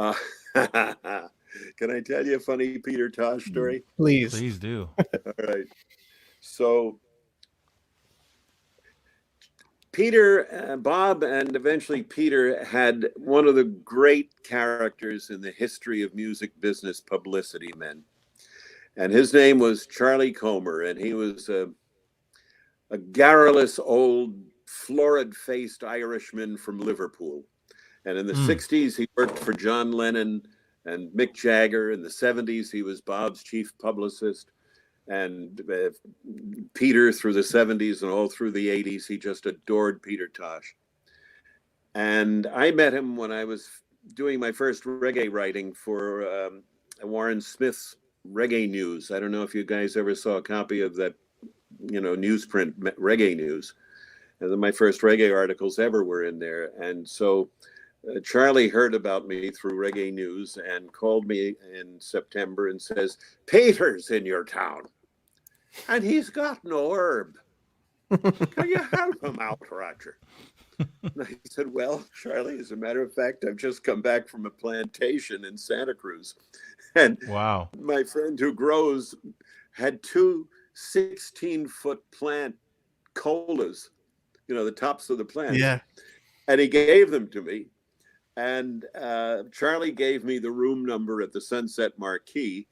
Uh, can I tell you a funny Peter Tosh story? Please. Please do. All right. So Peter, Bob, and eventually Peter had one of the great characters in the history of music business publicity men. And his name was Charlie Comer. And he was a garrulous, old, florid faced Irishman from Liverpool. And in the 60s, he worked for John Lennon and Mick Jagger. In the 70s, he was Bob's chief publicist. And Peter through the 70s and all through the 80s, he just adored Peter Tosh. And I met him when I was doing my first reggae writing for Warren Smith's Reggae News. I don't know if you guys ever saw a copy of that, newsprint, Reggae News. And then my first reggae articles ever were in there. And so Charlie heard about me through Reggae News and called me in September and says, "Peter's in your town, and he's got no herb. Can you help him out, Roger?" And I said, "Well, Charlie, as a matter of fact, I've just come back from a plantation in Santa Cruz. And Wow. my friend who grows had two 16-foot plant colas, the tops of the plants. Yeah. And he gave them to me. And Charlie gave me the room number at the Sunset Marquis,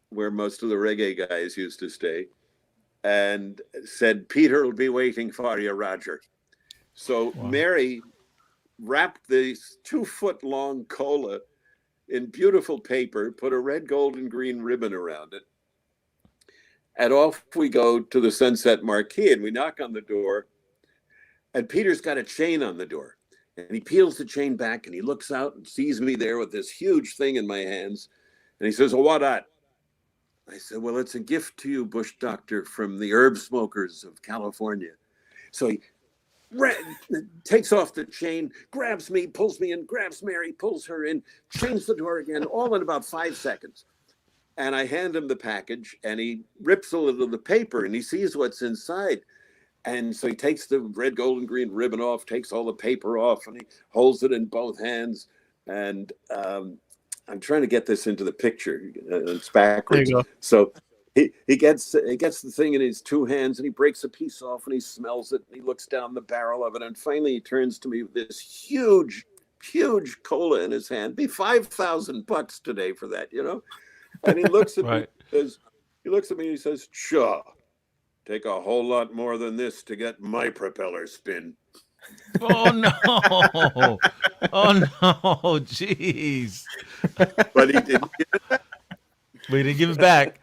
where most of the reggae guys used to stay, and said, "Peter will be waiting for you, Roger." So Wow. Mary wrapped this 2-foot-long cola in beautiful paper, put a red, gold, and green ribbon around it. And off we go to the Sunset Marquis, and we knock on the door, and Peter's got a chain on the door. And he peels the chain back and he looks out and sees me there with this huge thing in my hands. And he says, "Well, what that?" I said, "Well, it's a gift to you, Bush Doctor, from the herb smokers of California." So he takes off the chain, grabs me, pulls me in, grabs Mary, pulls her in, chains the door again, all in about 5 seconds. And I hand him the package and he rips a little of the paper and he sees what's inside. And so he takes the red, gold, and green ribbon off, takes all the paper off, and he holds it in both hands. And I'm trying to get this into the picture. It's backwards. There you go. So he gets the thing in his two hands, and he breaks a piece off, and he smells it, and he looks down the barrel of it, and finally he turns to me with this huge, huge cola in his hand. Be $5,000 today for that, And he looks at Right. me. He looks at me and he says, "Sure. Take a whole lot more than this to get my propeller spin." Oh no. Oh no. Jeez. But he didn't. We didn't give it back.